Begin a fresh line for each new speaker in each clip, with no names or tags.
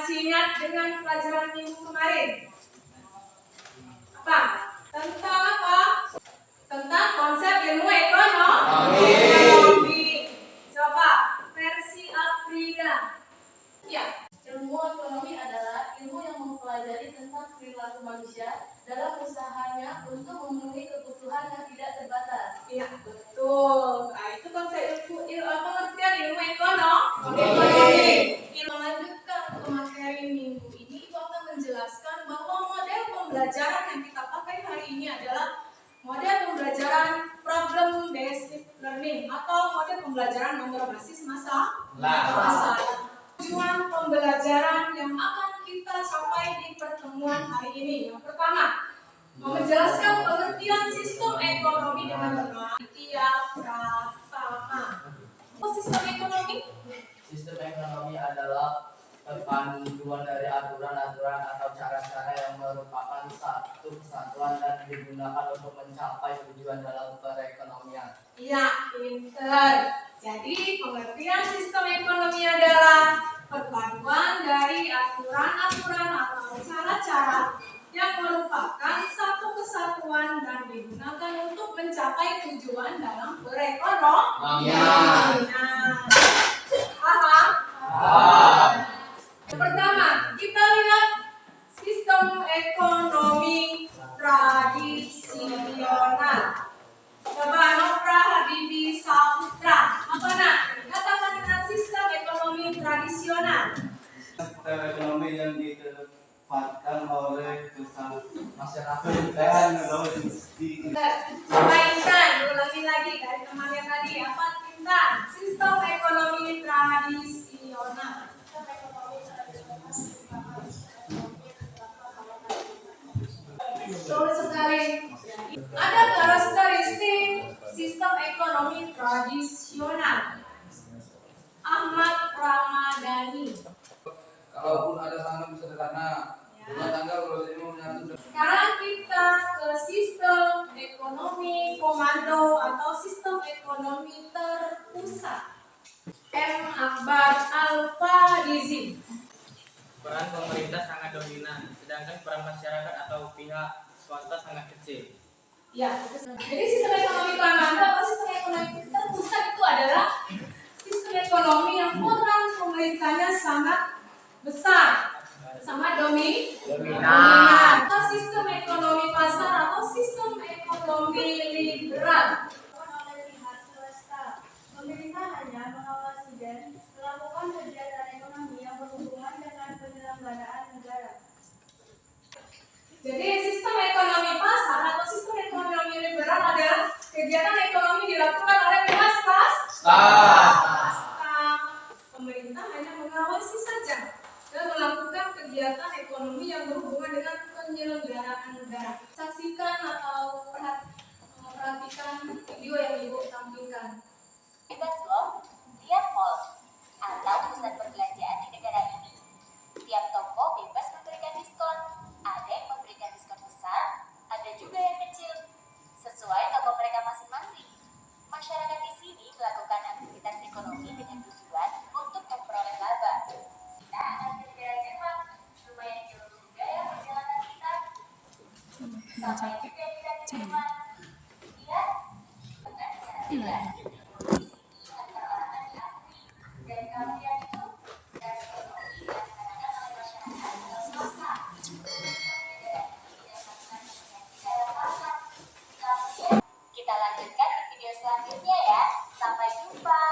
masih ingat dengan pelajaran minggu kemarin? Apa? Tentang apa? Tentang konsep ilmu ekonomi. Coba versi Afrida.
Ya, ilmu ekonomi adalah ilmu yang mempelajari tentang perilaku manusia dalam usahanya untuk memenuhi kebutuhan yang tidak terbatas.
Iya, betul. Nah, itu konsep pengertian ilmu ekonomi. Melanjutkan ke materi minggu ini, itu akan menjelaskan bahwa model pembelajaran yang kita pakai hari ini adalah model pembelajaran problem based learning atau model pembelajaran yang berbasis masalah. Tujuan pembelajaran yang akan kita capai di pertemuan hari ini. Yang pertama, menjelaskan pengertian sistem ekonomi dengan tiap pratama. Apa sistem ekonomi?
Sistem ekonomi adalah panduan dari aturan-aturan atau cara-cara yang merupakan satu kesatuan dan digunakan untuk mencapai tujuan dalam perekonomian.
Iya, pinter. Jadi pengertian sistem ekonomi adalah perpaduan dari aturan-aturan atau cara-cara yang merupakan satu kesatuan dan digunakan untuk mencapai tujuan dalam perekonomian. Paham? Yang pertama, kita lihat sistem ekonomi tradisional. Coba Nopra Habibi Saputra. Apa nak? Katakan tentang sistem ekonomi tradisional.
Sistem ekonomi yang ditempatkan oleh
Masyarakat
Coba Intan, ulangi lagi dari teman yang tadi. Apa Intan? Sistem ekonomi tradisional. Betul sekali. Ada karakteristik sistem ekonomi tradisional. Ahmad Ramadhani.
Kalaupun ada tangga bisa karena rumah tangga kalau ini mau menyatu.
Sekarang kita ke sistem ekonomi komando atau sistem ekonomi terpusat. M. Akbar Al-Farizi.
Peran pemerintah sangat dominan, sedangkan peran masyarakat atau pihak swasta sangat kecil.
Ya, jadi sistem ekonomi komando atau sistem ekonomi terpusat itu adalah sistem ekonomi yang peran pemerintahnya sangat besar, sama dominan. Atau sistem ekonomi pasar atau sistem ekonomi liberal.
Oleh pihak swasta, pemerintah hanya mengawasi dan melakukan kegiatan ekonomi yang berhubungan dengan penyelenggaraan negara.
Jadi sistem ekonomi pasar atau sistem ekonomi liberal adalah kegiatan ekonomi dilakukan oleh pihak swasta. Pemerintah hanya mengawasi saja dan melakukan kegiatan ekonomi yang berhubungan dengan penyelenggaraan negara. Saksikan atau perhatikan video yang Ibu tampilkan.
Bebas loh, lihat mall atau pusat perbelanjaan di negara ini. Tiap toko bebas memberikan diskon. Ada yang memberikan diskon besar, ada juga yang kecil. Sesuai toko mereka masing-masing. Masyarakat di sini melakukan aktivitas ekonomi dengan tujuan untuk memperoleh laba. Kita akan ke negara Jerman. Lumayan jauh juga ya perjalanan kita. Sampai juga kita di Jerman. Lihat, bukan secara bebas. Kita lanjutkan di video selanjutnya ya. Sampai jumpa.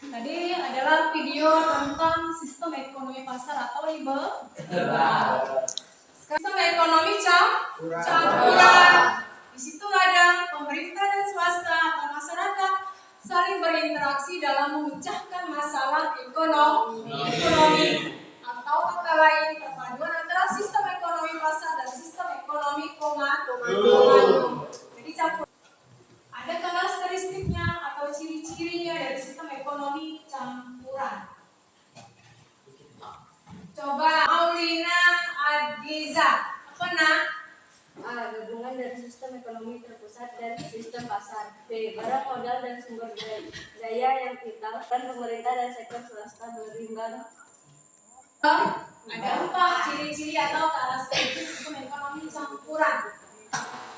Tadi adalah video tentang sistem ekonomi pasar atau liberal. Sistem ekonomi campuran. Di situ ada pemerintah dan swasta atau masyarakat saling berinteraksi dalam memecahkan masalah ekonomi. Atau kata lain perpaduan antara sistem ekonomi pasar dan sistem ekonomi komando. Jadi campur. Ada karakteristiknya atau ciri-cirinya dari sistem ekonomi campuran. Coba Maulina Adiza. Apa nak?
A. Gabungan dari sistem ekonomi terpusat dan sistem pasar. B. Barang modal dan sumber daya yang vital dan pemerintah dan sektor swasta berimbang
Ada 4 ciri-ciri atau karakteristik sistem ekonomi campuran.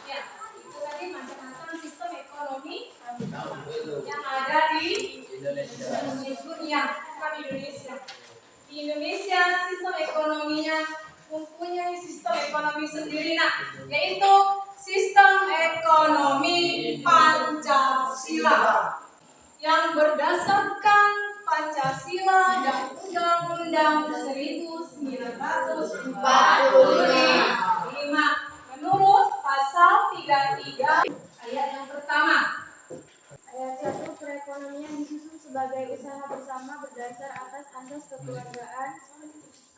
Ya, itu tadi macam-macam sistem ekonomi yang ada di dunia, bukan Indonesia. Di Indonesia sistem ekonominya mempunyai sistem ekonomi sendiri, yaitu sistem ekonomi Pancasila yang berdasarkan Pancasila dan Undang-Undang 1945 menurut pasal 33 ayat yang pertama.
Ayat 1, perekonomian disusun sebagai usaha bersama berdasar atas asas kekeluargaan.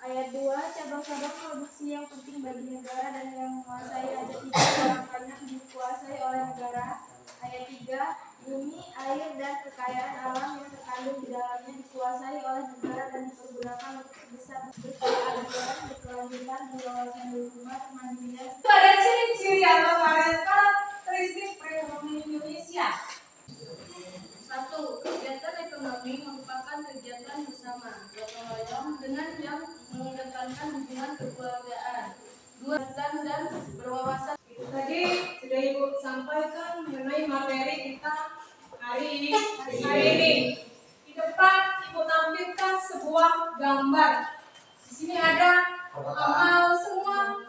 Ayat 2, cabang-cabang produksi yang penting bagi negara dan yang menguasai ada 3 barang banyak dikuasai oleh negara. Ayat 3, bumi, air, dan kekayaan alam yang terkandung di dalamnya dikuasai oleh negara dan dipergunakan untuk sebesar berkeadilan, berkelanjutan, berwawasan lingkungan, kemandirian.
Itu ada ciri-ciri atau karakteristik perekonomian Indonesia.
1. Kegiatan ekonomi merupakan kegiatan bersama, gotong royong dengan yang mengedepankan hubungan kekeluargaan. 2. Dan berwawasan.
Itu tadi sudah Ibu sampaikan mengenai materi kita hari ini. Di depan Ibu tampilkan sebuah gambar. Di sini ada amal semua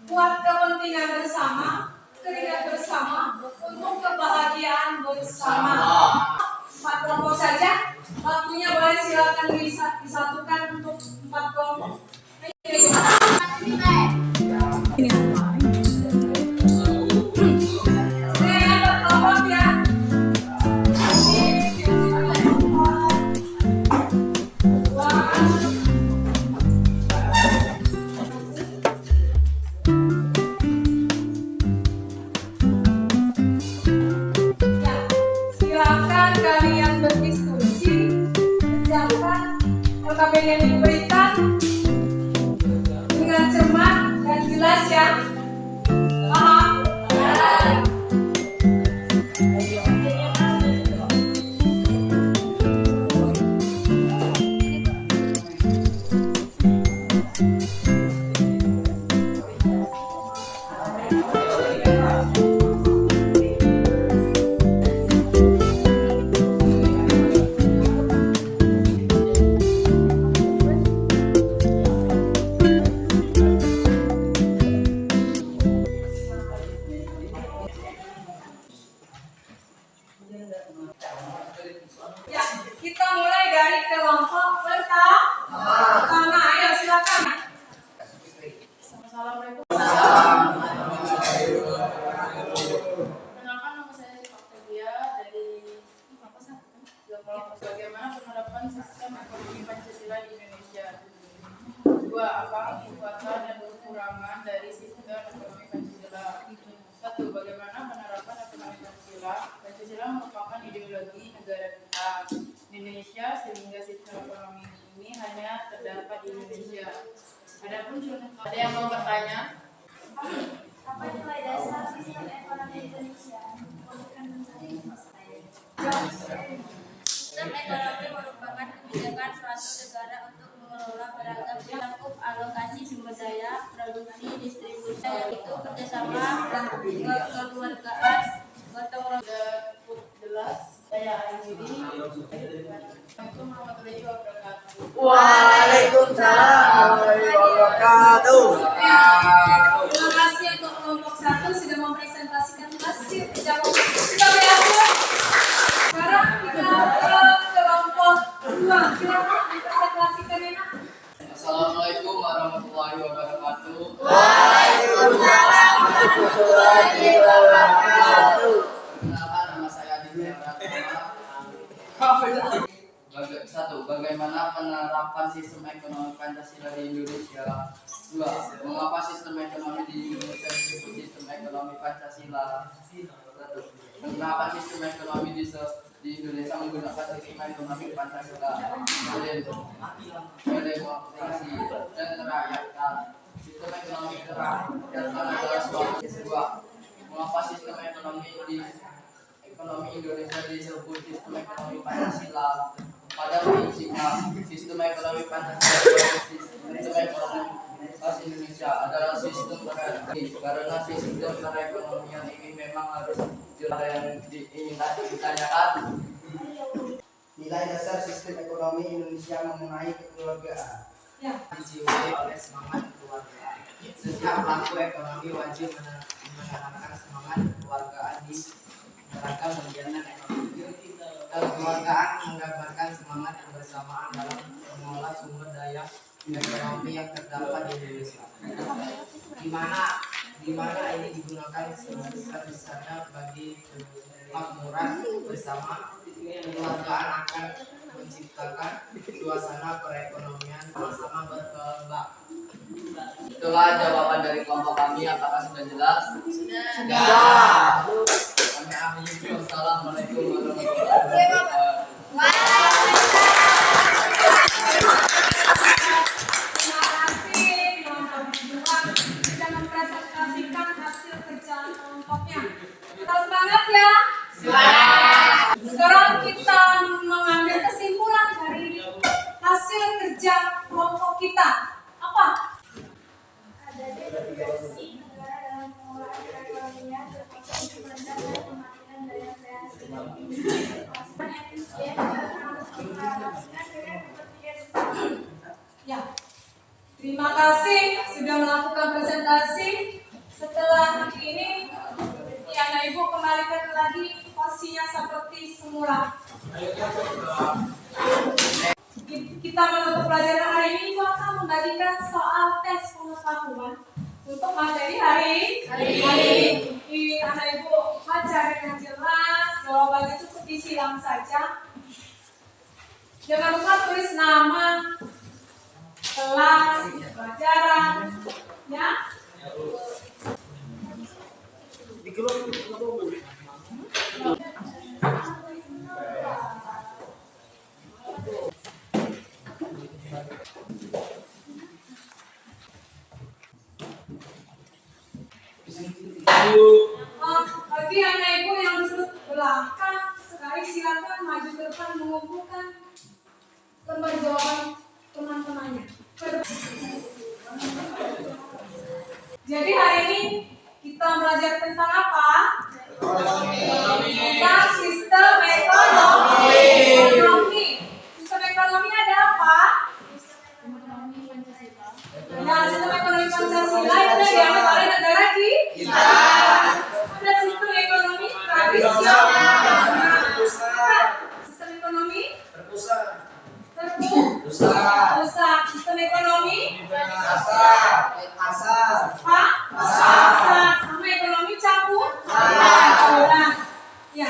buat kepentingan bersama, keringat bersama, untuk kebahagiaan bersama. 4 kelompok saja. Waktunya boleh silakan disatukan untuk 4 kelompok. Silakan kalian berdiskusi berdasarkan LKPD yang diberikan dengan cermat dan jelas ya. Paham? Ya, kita mulai dari kelompok pertama. Ayo silakan.
Assalamualaikum. Perkenalkan, nama saya Octavia dari bagaimana penerapan sistem ekonomi Pancasila di Indonesia. 2. Apa kekuatan dan kekurangan dari sistem ekonomi Pancasila? 1. Bagaimana penerapan ekonomi Pancasila? Pancasila merupakan ideologi negara kita Indonesia, sehingga sistem ekonomi ini hanya terdapat di Indonesia. Adapun contoh, ada yang mau bertanya?
Apa nilai dasar sistem ekonomi Indonesia?
Sistem ekonomi merupakan kebijakan suatu negara untuk mengelola beragam cakup alokasi sumber daya, produksi, distribusi, yaitu kerjasama, kekeluargaan, gotong royong.
Jelas, saya akhiri. Assalamualaikum warahmatullahi wabarakatuh.
Waalaikumsalam warahmatullahi wabarakatuh.
Terima kasih untuk kelompok 1 sudah mempresentasikan hasil jawaban. Kita berhasil. Sekarang kita ke kelompok 2. Silakan dipresentasikan ya.
Assalamualaikum warahmatullahi wabarakatuh.
Waalaikumsalam warahmatullahi wabarakatuh.
Perkenalkan, nama saya Aditya Satu, bagaimana penerapan sistem ekonomi Pancasila di Indonesia? 2. Mengapa sistem ekonomi di Indonesia disebut sistem ekonomi Pancasila? 1. Mengapa sistem ekonomi di Indonesia menggunakan sistem ekonomi Pancasila? Berdemokrasi dan merakyatkan. Sistem ekonomi merakyatkan adalah suatu. 2. Mengapa sistem ekonomi Indonesia disebut sistem ekonomi Pancasila? Pada prinsipnya, sistem ekonomi Pancasila Indonesia adalah sistem karena sistem perekonomian ini memang harus jelas yang diinginkan ditanyakan.
Nilai dasar sistem ekonomi Indonesia mengenai kekeluargaan.
Ya.
Dijiwai oleh semangat keluargaan. Setiap pelaku ekonomi wajib menanamkan semangat kekeluargaan di beragam kegiatan ekonomi. Kekeluargaan menggambarkan semangat kebersamaan dalam mengolah sumber daya ekonomi yang terdapat di Indonesia. Di mana ini digunakan sebesar-besarnya bagi kemakmuran bersama. Kekeluargaan akan menciptakan suasana perekonomian sama-sama berkembang. Itulah jawaban dari kelompok kami. Apakah sudah jelas? Sudah. Kami akhiri. Wassalamualaikum warahmatullahi wabarakatuh.
Terima kasih kelompok kedua sudah mempresentasikan hasil kerja kelompoknya. Kita semangat ya. Sekarang kita mengambil kesimpulan dari hasil kerja kelompok kita. Apa?
Ada delegasi negara dalam pengelolaan perekonomian berpotensi meredah dan mematikan daya kreasi. Masukan efisien dan harus diharapkan dengan kepentingan bersama.
Ya. Terima kasih sudah melakukan presentasi. Setelah ini, Anak Ibu kembalikan lagi posisinya seperti semula. Kita menutup pelajaran hari ini, Ibu akan membagikan soal tes pengetahuan untuk materi hari ini. Anak Ibu baca dengan jelas, jawabannya cukup disilang saja. Jangan lupa tulis nama, kelas, pelajaran, ya. Bagi anak ibu yang duduk belakang, sekali silakan maju ke depan mengumpulkan lembar jawaban teman-temannya. Jadi hari ini kita belajar tentang apa? Tentang sistem ekonomi. Sistem ekonomi ada apa? Ya, sistem ekonomi Pancasila itu diambil oleh negara kita. Ada sistem ekonomi tradisional. Sistem ekonomi terpusat. Sistem ekonomi pasar. Sama ekonomi campur. Ya.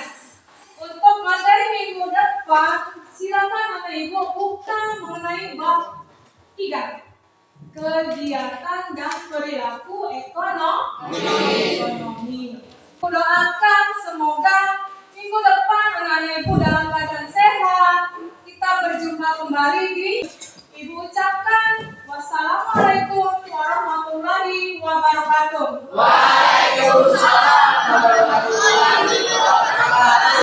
Untuk materi minggu depan, silakan Bapak Ibu buka mengenai bab 3. Kegiatan dan perilaku ekonomi. Doakan semoga minggu depan anak-anak ibu dalam keadaan sehat. Kita berjumpa kembali di